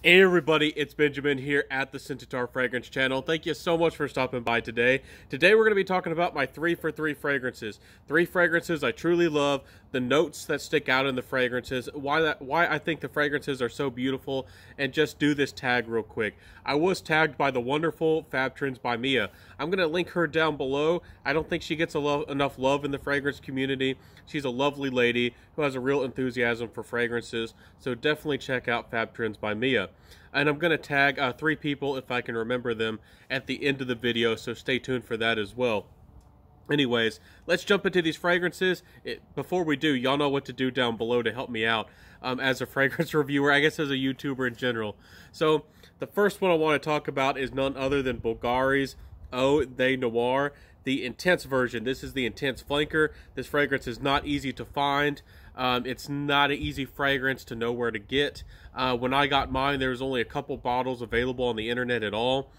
Hey everybody, it's Benjamin here at the Centaur Fragrance channel. Thank you so much for stopping by today. Today we're going to be talking about my 3 for 3 fragrances. 3 fragrances I truly love, the notes that stick out in the fragrances, why I think the fragrances are so beautiful, and just do this tag real quick. I was tagged by the wonderful Fab Trends by Mia. I'm going to link her down below. I don't think she gets enough love in the fragrance community. She's a lovely lady who has a real enthusiasm for fragrances, so definitely check out Fab Trends by Mia. And I'm going to tag 3 people, if I can remember them, at the end of the video, so stay tuned for that as well. Anyways, let's jump into these fragrances. Before we do, y'all know what to do down below to help me out as a fragrance reviewer, I guess as a YouTuber in general. So, the first one I want to talk about is none other than Bulgari's Eau de Noir, the intense version. This is the intense flanker. This fragrance is not easy to find. It's not an easy fragrance to know where to get. When I got mine, there was only a couple bottles available on the internet at all.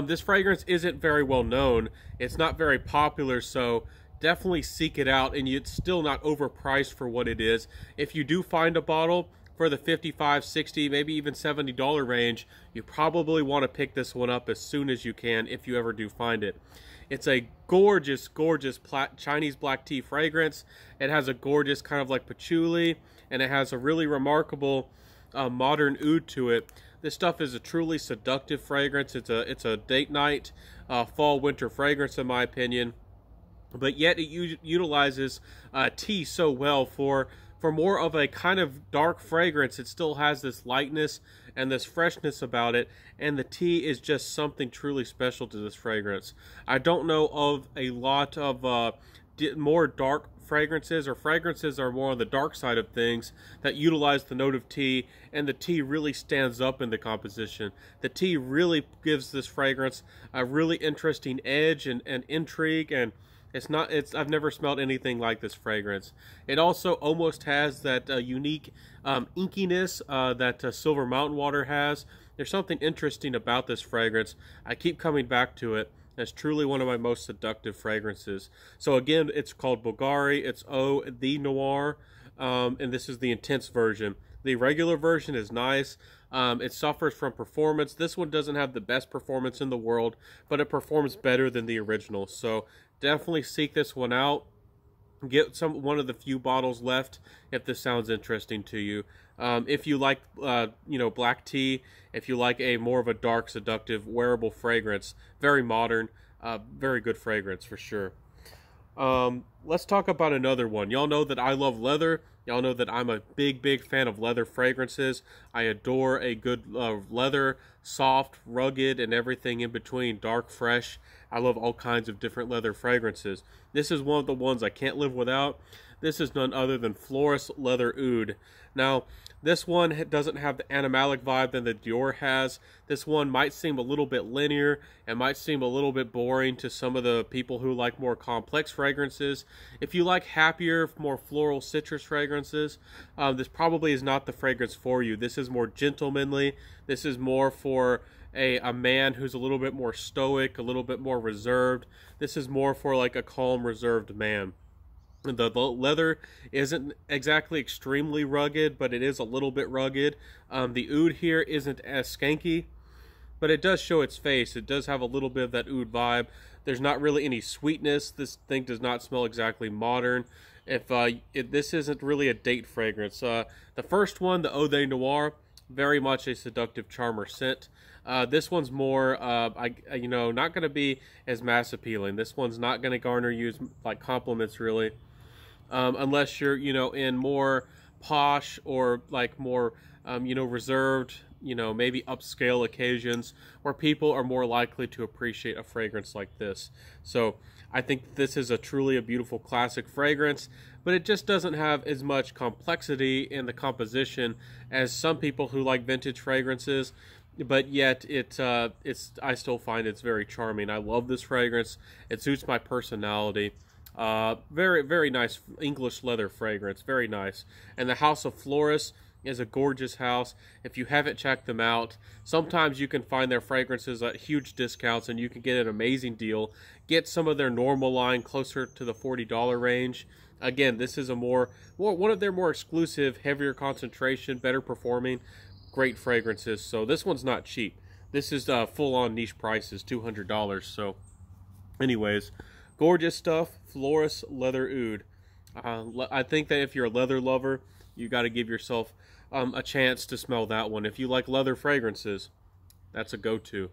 This fragrance isn't very well known. It's not very popular, so definitely seek it out, and it's still not overpriced for what it is. If you do find a bottle for the $55, $60, maybe even $70 range, you probably want to pick this one up as soon as you can if you ever do find it. It's a gorgeous, gorgeous Chinese black tea fragrance. It has a gorgeous kind of like patchouli, and it has a really remarkable modern oud to it. This stuff is a truly seductive fragrance. It's a date night, fall winter fragrance in my opinion, but yet it utilizes tea so well for more of a kind of dark fragrance. It still has this lightness and this freshness about it, and the tea is just something truly special to this fragrance. I don't know of a lot of more dark fragrances, or fragrances are more on the dark side of things, that utilize the note of tea, and the tea really stands up in the composition. The tea really gives this fragrance a really interesting edge and intrigue, and I've never smelled anything like this fragrance. It also almost has that unique inkiness that Silver Mountain Water has. There's something interesting about this fragrance. I keep coming back to it. It's truly one of my most seductive fragrances. So again, it's called Bulgari. It's Eau de Noir, and this is the intense version. The regular version is nice. It suffers from performance. This one doesn't have the best performance in the world, but it performs better than the original. So definitely seek this one out. Get one of the few bottles left if this sounds interesting to you. If you like, black tea, if you like a more of a dark, seductive, wearable fragrance, very modern, very good fragrance for sure. Let's talk about another one. Y'all know that I love leather. Y'all know that I'm a big fan of leather fragrances. I adore a good leather, soft, rugged, and everything in between, dark, fresh. I love all kinds of different leather fragrances. This is one of the ones I can't live without. This is none other than Floris Leather Oud. Now, this one doesn't have the animalic vibe that the Dior has. This one might seem a little bit linear and might seem a little bit boring to some of the people who like more complex fragrances. If you like happier, more floral citrus fragrances, this probably is not the fragrance for you. This is more gentlemanly. This is more for a man who's a little bit more stoic, a little bit more reserved. This is more for like a calm, reserved man. The leather isn't exactly extremely rugged, but it is a little bit rugged. The oud here isn't as skanky, but it does show its face. It does have a little bit of that oud vibe. There's not really any sweetness. This thing does not smell exactly modern. This isn't really a date fragrance. The first one, the Eau de Noir, very much a seductive charmer scent. This one's more, not going to be as mass appealing. This one's not going to garner you like compliments really, unless you're, in more posh or like more, reserved, maybe upscale occasions where people are more likely to appreciate a fragrance like this. So I think this is truly a beautiful classic fragrance, but it just doesn't have as much complexity in the composition as some people who like vintage fragrances. But yet, I still find it's very charming. I love this fragrance. It suits my personality. Very nice English leather fragrance. Very nice. And the House of Floris is a gorgeous house. If you haven't checked them out, sometimes you can find their fragrances at huge discounts, and you can get an amazing deal. Get some of their normal line closer to the $40 range. Again, this is one of their more exclusive, heavier concentration, better performing. great fragrances. So this one's not cheap. This is full-on niche prices, $200. So anyways, gorgeous stuff. Floris Leather Oud. I think that if you're a leather lover, you got to give yourself a chance to smell that one. If you like leather fragrances, that's a go-to.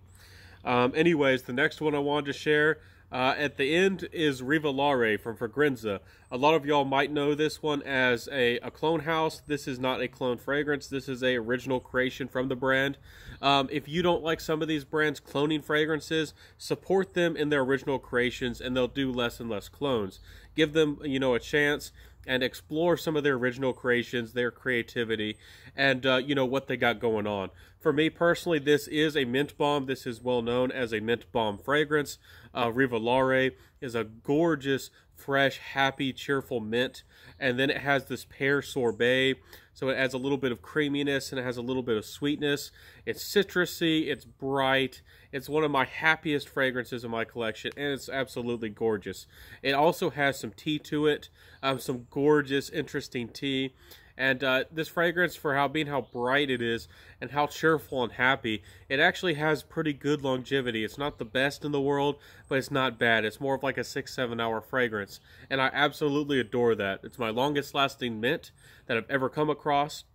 Anyways, the next one I wanted to share at the end is Rivelare from Fragrenza. A lot of y'all might know this one as a clone house. This is not a clone fragrance. This is a original creation from the brand. If you don't like some of these brands cloning fragrances, support them in their original creations and they'll do less and less clones. Give them, you know, a chance and explore some of their original creations, their creativity, and you know, what they got going on. For me personally, this is a mint balm. This is well known as a mint balm fragrance. Rivelare is a gorgeous, fresh, happy, cheerful mint, and then it has this pear sorbet, so it adds a little bit of creaminess and it has a little bit of sweetness. It's citrusy, it's bright, it's one of my happiest fragrances in my collection, and it's absolutely gorgeous. It also has some tea to it, some gorgeous, interesting tea. And this fragrance, for how bright it is and how cheerful and happy, it actually has pretty good longevity. It's not the best in the world, but it's not bad. It's more of like a 6-7 hour fragrance, and I absolutely adore that. It's my longest lasting mint that I've ever come across.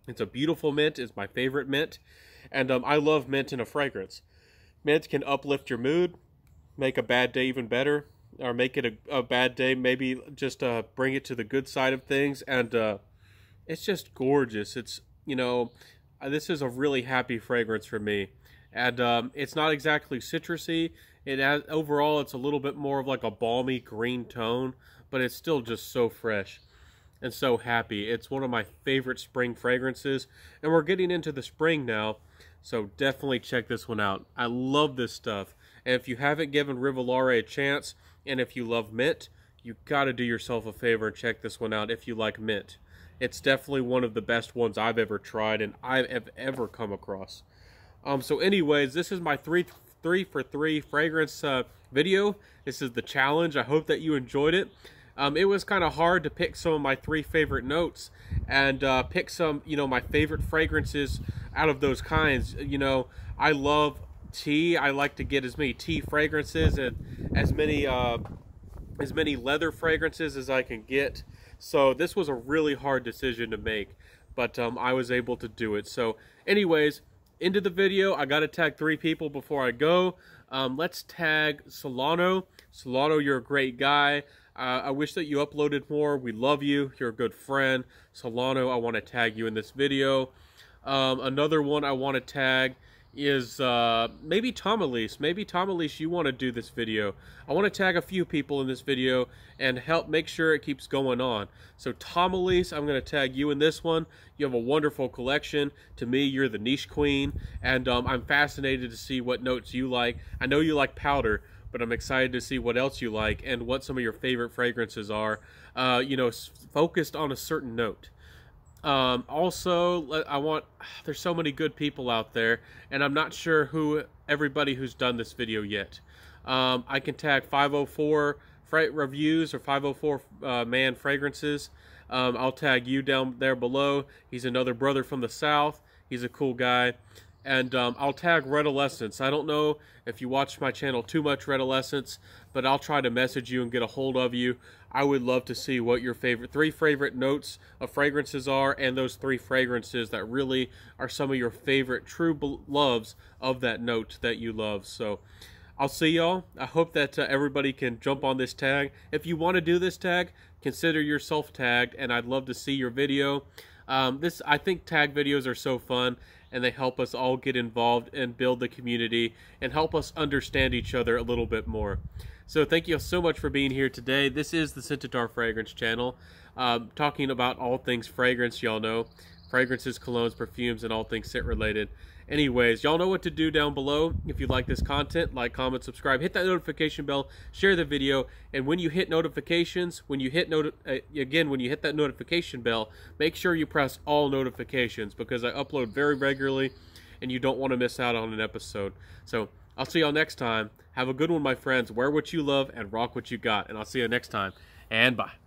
It's a beautiful mint. It's my favorite mint, and I love mint in a fragrance. Mint can uplift your mood, make a bad day even better, or make it a bad day maybe just bring it to the good side of things, and it's just gorgeous. It's, you know, this is a really happy fragrance for me. And it's not exactly citrusy. It has, overall, it's a little bit more of like a balmy green tone, but it's still just so fresh and so happy. It's one of my favorite spring fragrances, and we're getting into the spring now, so definitely check this one out. I love this stuff. And if you haven't given Rivelare a chance, and if you love mint, you gotta do yourself a favor and check this one out if you like mint. It's definitely one of the best ones I've ever tried and I've ever come across. So anyways, this is my three for three fragrance video. This is the challenge. I hope that you enjoyed it. It was kind of hard to pick some of my 3 favorite notes and pick some, you know, my favorite fragrances out of those kinds. You know, I love tea. I like to get as many tea fragrances and as many leather fragrances as I can get. So this was a really hard decision to make, but I was able to do it. So anyways, into the video. I got to tag 3 people before I go. Let's tag Solano. Solano, you're a great guy. I wish that you uploaded more. We love you. You're a good friend. Solano, I want to tag you in this video. Another one I want to tag is maybe Tom Elise. Maybe Tom Elise, you want to do this video. I want to tag a few people in this video and help make sure it keeps going on. So Tom Elise, I'm going to tag you in this one. You have a wonderful collection. To me, you're the niche queen, and I'm fascinated to see what notes you like. I know you like powder, but I'm excited to see what else you like and what some of your favorite fragrances are, you know, focused on a certain note. Also, there's so many good people out there, and I'm not sure everybody who's done this video yet. I can tag 504 reviews or 504 man fragrances. I'll tag you down there below. He's another brother from the South. He's a cool guy. And I'll tag Redolescence. I don't know if you watch my channel too much, Redolescence, but I'll try to message you and get a hold of you. I would love to see what your 3 favorite notes of fragrances are, and those 3 fragrances that really are some of your favorite true loves of that note that you love. So I'll see y'all. I hope that everybody can jump on this tag. If you want to do this tag, consider yourself tagged, and I'd love to see your video. I think tag videos are so fun, and they help us all get involved and build the community and help us understand each other a little bit more. So thank you so much for being here today. This is the Scentitar Fragrance channel, talking about all things fragrance. Y'all know fragrances, colognes, perfumes, and all things scent related. Anyways, y'all know what to do down below. If you like this content, like, comment, subscribe, hit that notification bell, share the video, and when you hit notifications, when you hit that notification bell, make sure you press all notifications, because I upload very regularly and you don't want to miss out on an episode. So I'll see y'all next time. Have a good one, my friends. Wear what you love and rock what you got, and I'll see you next time, and bye.